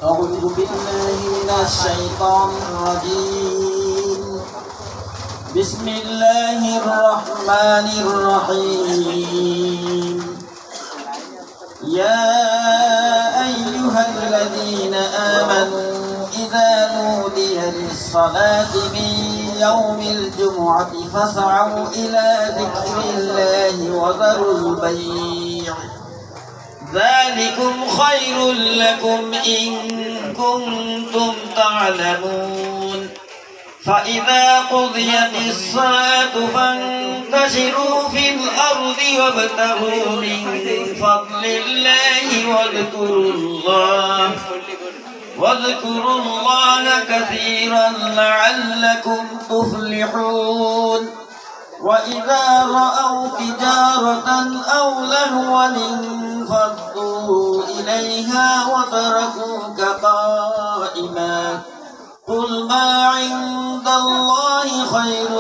أعوذ بالله من الشيطان الرجيم بسم الله الرحمن الرحيم يا أيها الذين آمنوا إذا نودي للصلاة من يوم الجمعة فاسعوا إلى ذكر الله وذروا البيع ذلكم خير لكم إن كنتم تعلمون فإذا قضيت الصلاة فانتشروا في الأرض وابتغوا من فضل الله واذكروا الله كثيرا لعلكم تفلحون وإذا رأوا تجارة أو لهوا انفضوا إليها وتركوك قائما قل ما عند الله خير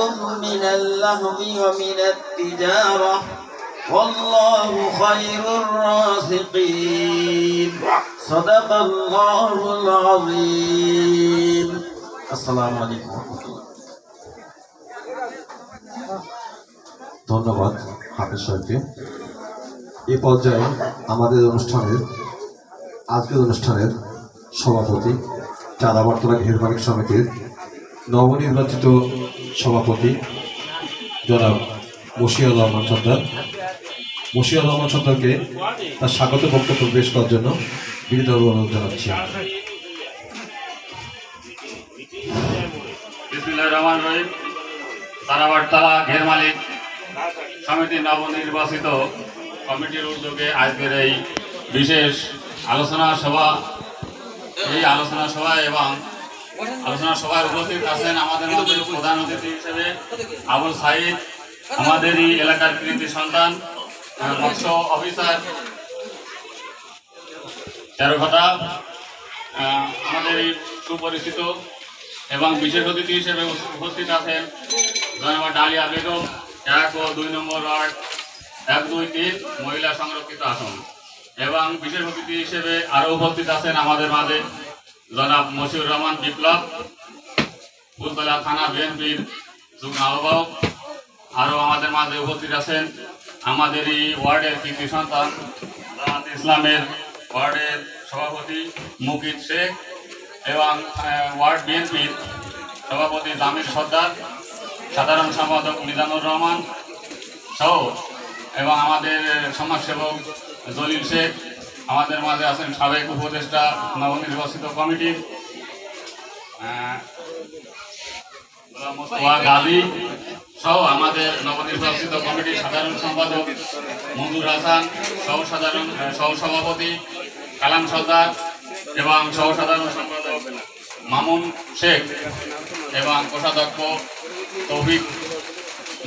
من اللهو ومن التجارة والله خير الرازقين صدق الله العظيم السلام عليكم ورحمة الله ধন্যবাদ হাফেজ সাহেবকে। এই পর্যায়ে আমাদের আজকের অনুষ্ঠানের সভাপতি চাঁদাবারতলা ঘের মালিক সমিতির নবনির্বাচিত সভাপতি জনাব মশিউর রহমান সর্দার। মশিউর রহমান সর্দারকে তার স্বাগত বক্তব্য পেশ করার জন্য বিনীতভাবে অনুরোধ জানাচ্ছি। বিসমিল্লাহির রহমানির রহিম। চাঁদাবারতলা ঘের মালিক সমিতির নবনির্বাচিত কমিটির উদ্যোগে আজকের এই বিশেষ আলোচনা সভা, এই আলোচনা সভায় এবং আলোচনা সভায় উপস্থিত আছেন আমাদের মধ্যে প্রধান অতিথি হিসেবে আবুল সাইদ, আমাদেরই এলাকার কৃতি সন্তান, মৎস্য অফিসার তেরোঘটা, আমাদেরই সুপরিচিত এবং বিশেষ অতিথি হিসেবে উপস্থিত আছেন জনাব ডালিয়া বেগম, 1 ও 2 নম্বর ওয়ার্ড 1, 2, 3 মহিলা সংরক্ষিত আসন। এবং বিশেষ অতিথি হিসেবে আরও উপস্থিত আছেন আমাদের মাঝে জনাব মশিউর রহমান বিপ্লব, ফুলতলা থানা বিএনপির যুগ্ম আহ্বায়ক। আরও আমাদের মাঝে উপস্থিত আছেন আমাদের এই ওয়ার্ডের কৃতি সন্তান জামাত ইসলামের ওয়ার্ডের সভাপতি মুকিত শেখ এবং ওয়ার্ড বিএনপির সভাপতি জামির সর্দার, সাধারণ সম্পাদক মিজানুর রহমান সহ এবং আমাদের সমাজসেবক জলিল শেখ। আমাদের মাঝে আছেন সাবেক উপদেষ্টা নবনির্বাচিত কমিটির মোস্তফা গাজী সহ আমাদের নবনির্বাচিত কমিটির সাধারণ সম্পাদক মঞ্জুর হাসান, সহ সভাপতি কালাম সর্দার এবং সহ সাধারণ সম্পাদক মামুন শেখ এবং কোষাধ্যক্ষ তৌফিক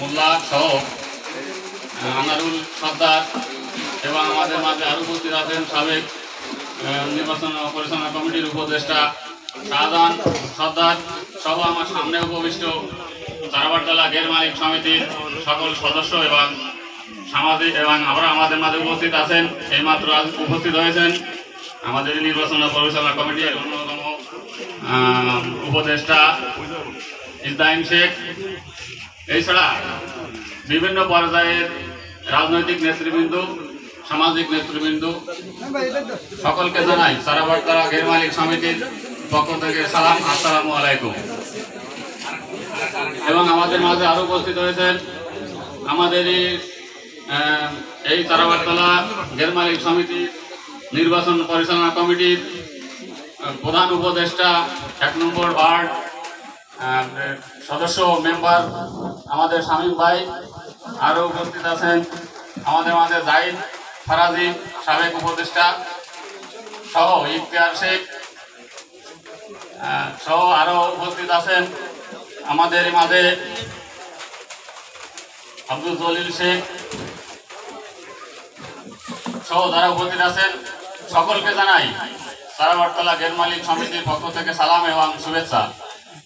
মোল্লা সহ আনারুল সর্দার এবং আমাদের মাঝে আরও উপস্থিত আছেন সাবেক নির্বাচন পরিচালনা কমিটির উপদেষ্টা শাহজাহান সর্দার সহ আমার সামনে উপবিষ্ট চাঁদাবারতলা ঘের মালিক সমিতির সকল সদস্য এবং সামাজিক এবং আমাদের মাঝে উপস্থিত আছেন, এইমাত্র উপস্থিত হয়েছেন আমাদের নির্বাচন পরিচালনা কমিটির অন্যতম উপদেষ্টা ইসদাইন শেখ। এছাড়া বিভিন্ন পর্যায়ের রাজনৈতিক নেতৃবৃন্দ, সামাজিক নেতৃবৃন্দ সকলকে জানাই চাঁদাবারতলা ঘের মালিক সমিতির পক্ষ থেকে সালাম, আসসালামু আলাইকুম। এবং আমাদের মাঝে আরও উপস্থিত হয়েছেন আমাদের এই চাঁদাবারতলা ঘের মালিক সমিতির নির্বাচন পরিচালনা কমিটির প্রধান উপদেষ্টা 1 নম্বর ওয়ার্ড সদস্য মেম্বার আমাদের শামীম ভাই। আরও উপস্থিত আছেন আমাদের মাঝে জাহিদ ফারাজি, সাবেক উপদেষ্টা সহ ইফতিয়ার শেখ সহ আরও উপস্থিত আছেন আমাদের মাঝে আব্দুল জলিল শেখ সহ যারা উপস্থিত আছেন সকলকে জানাই চাঁদাবারতলা ঘের মালিক সমিতির পক্ষ থেকে সালাম এবং শুভেচ্ছা।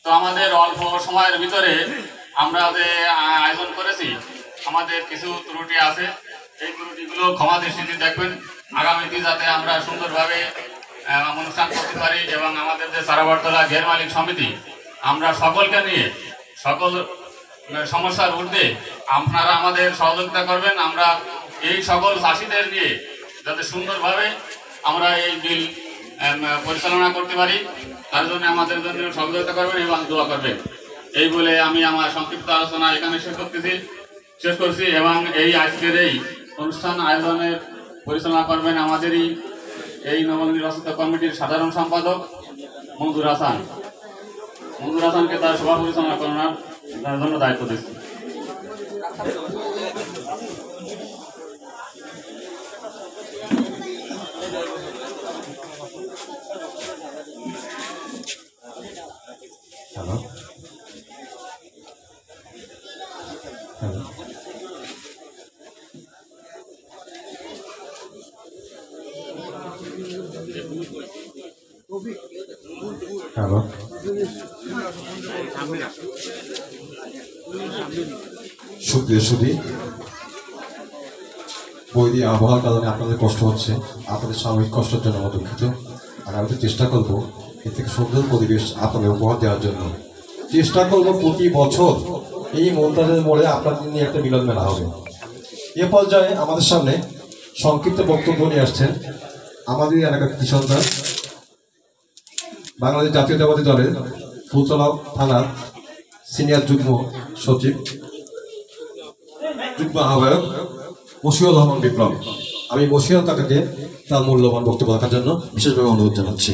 তো আমাদের অল্প সময়ের ভিতরে আমরা যে আয়োজন করেছি আমাদের কিছু ত্রুটি আছে, এই ত্রুটিগুলো ক্ষমা দৃষ্টিতে দেখবেন আগামীতে যাতে আমরা সুন্দরভাবে অনুষ্ঠান করতে পারি এবং আমাদের যে চারাবরতলা ঘের মালিক সমিতি আমরা সকলকে নিয়ে সকল সমস্যার ঊর্ধ্বে আপনারা আমাদের সহযোগিতা করবেন। আমরা এই সকল চাষিদের নিয়ে যাতে সুন্দরভাবে আমরা এই বিল পরিচালনা করতে পারি তার জন্য আমাদের জন্য সহযোগিতা করবেন এবং দোয়া করবেন। এই বলে আমি আমার সংক্ষিপ্ত আলোচনা এখানে শেষ করছি এবং এই আজকের এই অনুষ্ঠান আয়োজনের পরিচালনা করবেন আমাদেরই এই নবনির্বাচিত কমিটির সাধারণ সম্পাদক মঞ্জুর হাসানকে তার সভা পরিচালনা করার জন্য দায়িত্ব দিচ্ছি। হ্যালো হ্যালো হ্যালো সুপ্রিয় সুধী, বৈরী আবহাওয়ার কারণে আপনাদের কষ্ট হচ্ছে। আপনাদের সাময়িক কষ্টের জন্য আমরা দুঃখিত। আর আমি চেষ্টা করবো এর থেকে সুন্দর পরিবেশ আপনাদের উপহার দেওয়ার জন্য। চেষ্টা করবো প্রতি বছর এই মমতাজের মোড়ে আপনাদের নিয়ে একটা মিলন মেলা হবে। এ পর্যায়ে আমাদের সামনে সংক্ষিপ্ত বক্তব্য নিয়ে আসছেন আমাদের এলাকার কৃষকরা, বাংলাদেশ জাতীয়তাবাদী দলের ফুলতলা থানার সিনিয়র যুগ্ম সচিব যুগ্ম আহ্বায়ক মশিউর রহমান বিপ্লব। আমি মশিউর কাকাকে তার মূল্যবান বক্তব্য রাখার জন্য বিশেষভাবে অনুরোধ জানাচ্ছি।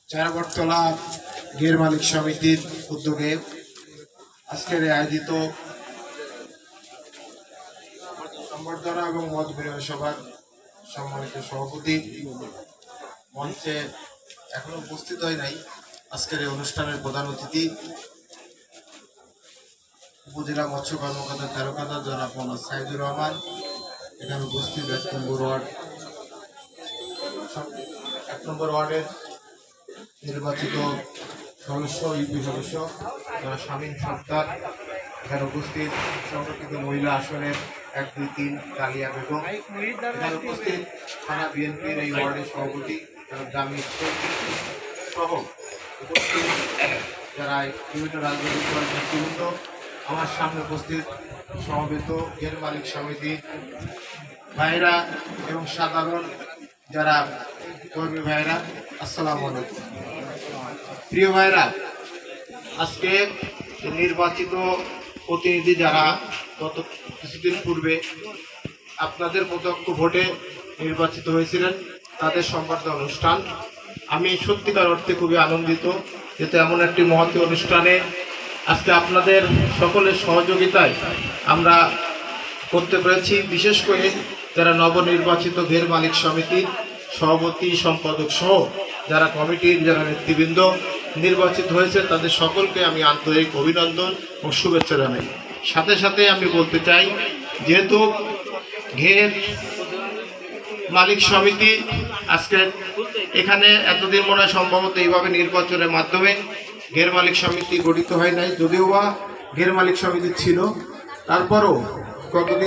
চারাবরতলা ঘের মালিক সমিতির উদ্যোগে আজকের আয়োজিত সংবর্ধনা এবং মত বিনিময় সভার সম্মানিত সভাপতি মঞ্চে এখনো উপস্থিত হয় নাই আজকের এই অনুষ্ঠানের প্রধান অতিথি উপজেলা মৎস্য কর্মকর্তা তেরোখাদা জনাব মোহাম্মদ সাইদুর রহমান, এখানে উপস্থিত 1 নম্বর ওয়ার্ডের নির্বাচিত সদস্য ইউপি সদস্য যারা শামীম সরকার, এখানে উপস্থিত সংরক্ষিত মহিলা আসনের 1, 2, 3 কালিয়া বেগম, এখানে উপস্থিত থানা বিএনপির এই ওয়ার্ডের সভাপতি জামিল সহ উপস্থিত যারা বিভিন্ন রাজনৈতিক দলের নেতৃবৃন্দ, আমার সামনে উপস্থিত সমবেত ঘের মালিক সমিতি ভাইরা এবং সাধারণ যারা কর্মী ভাইরা, আসসালামু আলাইকুম। প্রিয় ভাইরা, আজকে নির্বাচিত প্রতিনিধি যারা গত কিছুদিন পূর্বে আপনাদের প্রত্যক্ষ ভোটে নির্বাচিত হয়েছিলেন তাদের সংবর্ধনা অনুষ্ঠান, আমি সত্যিকার অর্থে খুবই আনন্দিত যে এমন একটি মহৎ অনুষ্ঠানে আজকে আপনাদের সকলের সহযোগিতায় আমরা করতে পেরেছি। বিশেষ করে যারা নবনির্বাচিত ঘের মালিক সমিতির সভাপতি সম্পাদক সহ যারা কমিটির যারা নেতৃবৃন্দ নির্বাচিত হয়েছে তাদের সকলকে আমি আন্তরিক অভিনন্দন ও শুভেচ্ছা জানাই। সাথে সাথে আমি বলতে চাই, যেহেতু ঘের মালিক সমিতি আজকে এখানে এতদিন মনে হয় সম্ভবত এইভাবে নির্বাচনের মাধ্যমে ঘের মালিক সমিতি গঠিত হয় নাই, যদিও বা ঘের মালিক সমিতি ছিল, তারপরও কতদিন